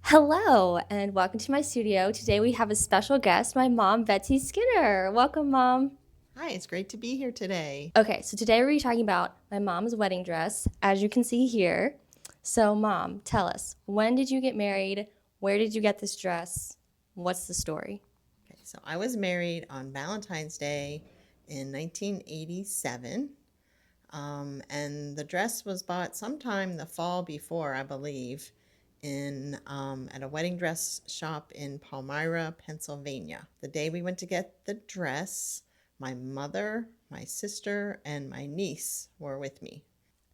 Hello, and welcome to my studio. Today we have a special guest, my mom, Betsy Skinner. Welcome, Mom. Hi, it's great to be here today. Okay, so today we're talking about my mom's wedding dress, as you can see here. So, Mom, tell us, when did you get married? Where did you get this dress? What's the story? Okay, so I was married on Valentine's Day in 1987, and the dress was bought sometime the fall before, I believe, in at a wedding dress shop in Palmyra, Pennsylvania. The day we went to get the dress, my mother, my sister, and my niece were with me.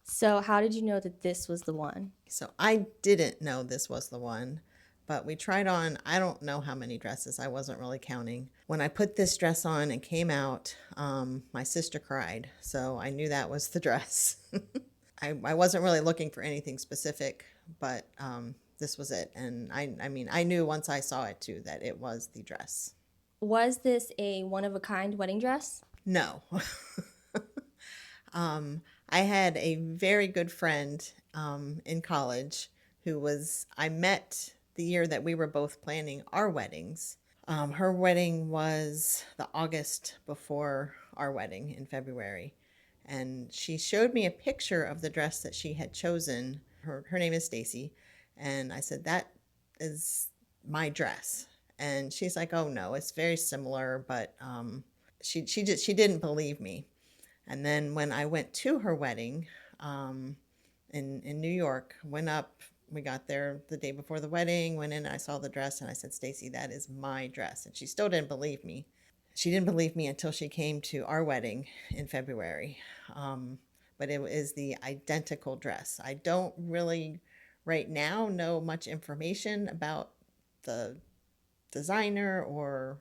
So, how did you know that this was the one? So I didn't know this was the one, but we tried on, I don't know how many dresses. I wasn't really counting. When I put this dress on and came out, my sister cried. So I knew that was the dress. I wasn't really looking for anything specific, but this was it. And I mean, I knew once I saw it too that it was the dress. Was this a one of a kind wedding dress? No. I had a very good friend in college I met the year that we were both planning our weddings. Her wedding was the August before our wedding in February. And she showed me a picture of the dress that she had chosen. Her name is Stacy. And I said, that is my dress. And she's like, oh no, it's very similar, but she didn't believe me. And then when I went to her wedding in New York, went up, we got there the day before the wedding, went in, and I saw the dress, and I said, Stacy, that is my dress. And she still didn't believe me. She didn't believe me until she came to our wedding in February. But it is the identical dress. I don't really, right now, know much information about the designer or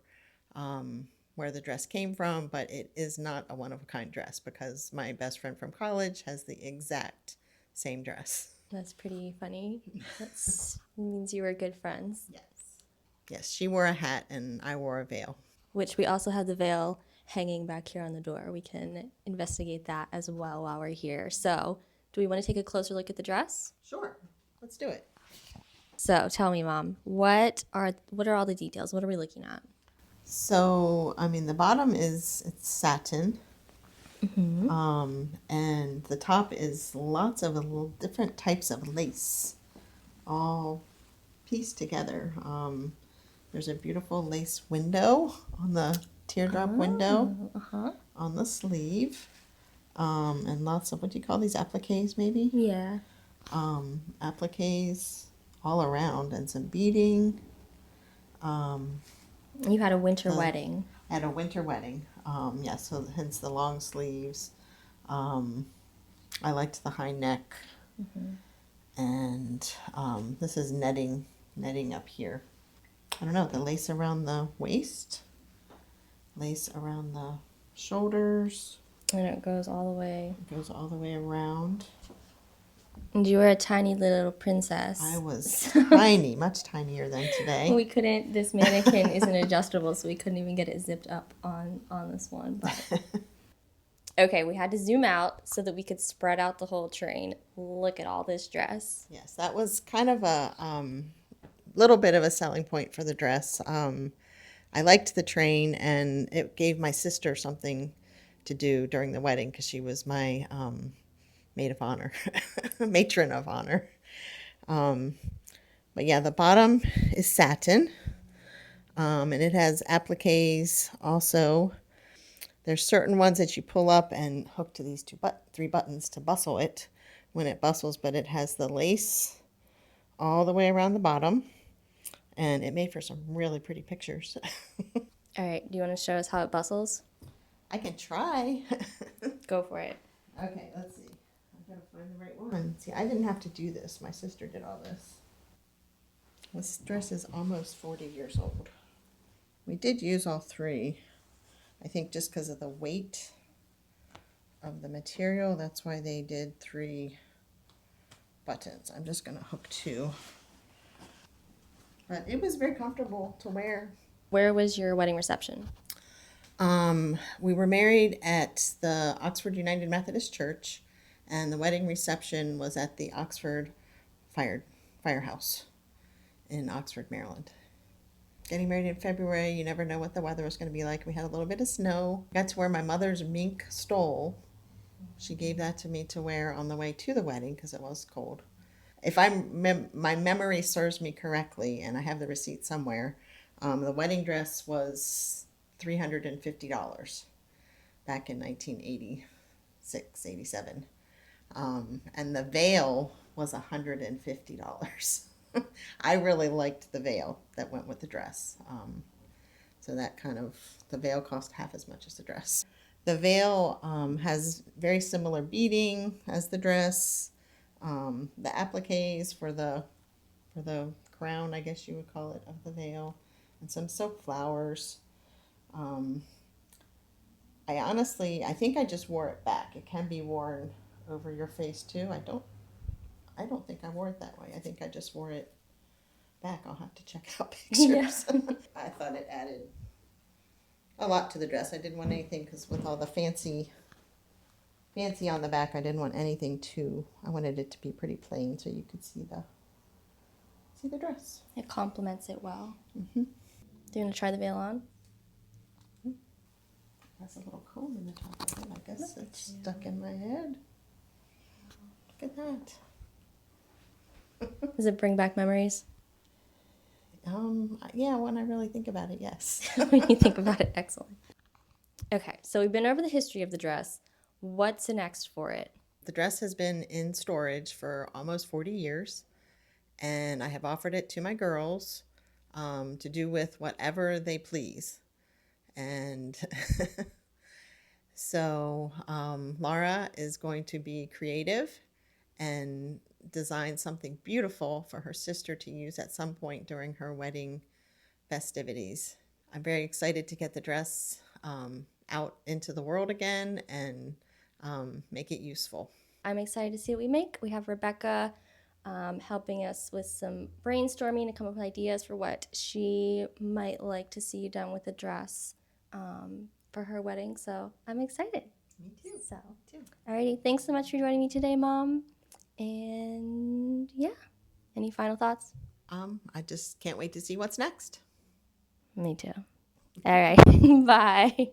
where the dress came from, but it is not a one of a kind dress because my best friend from college has the exact same dress. That's pretty funny. That means you were good friends. Yes. Yes, she wore a hat and I wore a veil. Which we also have the veil hanging back here on the door. We can investigate that as well while we're here. So, do we want to take a closer look at the dress? Sure. Let's do it. So, tell me, Mom, what are all the details? What are we looking at? So, I mean, the bottom is it's satin, and the top is lots of little different types of lace, all pieced together. There's a beautiful lace window on the teardrop window Uh-huh. on the sleeve, and lots of what do you call these appliques, maybe? Yeah. Appliques all around, and some beading. You had a winter The, wedding. at a winter wedding. Yeah, so hence the long sleeves. Um, I liked the high neck, and this is netting up here. I don't know, the lace around the waist, lace around the shoulders, And it goes all the way. it goes all the way around. And you were a tiny little princess. I was tiny, much tinier than today. We couldn't, this mannequin isn't adjustable, so we couldn't even get it zipped up on this one. But okay, we had to zoom out so that we could spread out the whole train. Look at all this dress. Yes, that was kind of a little bit of a selling point for the dress. I liked the train, and it gave my sister something to do during the wedding because she was my maid of honor, matron of honor. Um, but yeah, the bottom is satin, and it has appliques also. There's certain ones that you pull up and hook to these three buttons to bustle it when it bustles, but it has the lace all the way around the bottom, and it made for some really pretty pictures. All right, do you want to show us how it bustles? I can try. Go for it. Okay, let's see. I've got to find the right one. See, I didn't have to do this. My sister did all this. This dress is almost 40 years old. We did use all three. I think just because of the weight of the material, that's why they did three buttons. I'm just going to hook two. But it was very comfortable to wear. Where was your wedding reception? We were married at the Oxford United Methodist Church, and the wedding reception was at the Oxford Firehouse in Oxford, Maryland. Getting married in February, you never know what the weather was going to be like. We had a little bit of snow. Got to wear my mother's mink stole. She gave that to me to wear on the way to the wedding because it was cold. If my memory serves me correctly, and I have the receipt somewhere, the wedding dress was $350 back in 1986, 87. And the veil was $150. I really liked the veil that went with the dress. So that the veil cost half as much as the dress. The veil has very similar beading as the dress. The appliques for the crown, I guess you would call it, of the veil, and some silk flowers. Um, I think I just wore it back. It can be worn over your face too. I don't think I wore it that way. I think I just wore it back. I'll have to check out Yeah. pictures. I thought it added a lot to the dress. I didn't want anything because with all the fancy on the back, I didn't want anything too. I wanted it to be pretty plain so you could see the dress. It complements it well. Do you want to try the veil on? Has a little comb in the top of it. I guess it's stuck in my head. Look at that. Does it bring back memories? Yeah, when I really think about it, yes. When you think about it, excellent. Okay, so we've been over the history of the dress. What's next for it? The dress has been in storage for almost 40 years, and I have offered it to my girls to do with whatever they please. And so Laura is going to be creative and design something beautiful for her sister to use at some point during her wedding festivities. I'm very excited to get the dress out into the world again and make it useful. I'm excited to see what we make. We have Rebecca helping us with some brainstorming to come up with ideas for what she might like to see done with the dress for her wedding. So I'm excited. Me too. So, Me too. alrighty. Thanks so much for joining me today, Mom. And yeah, any final thoughts? I just can't wait to see what's next. Me too. All right. Bye.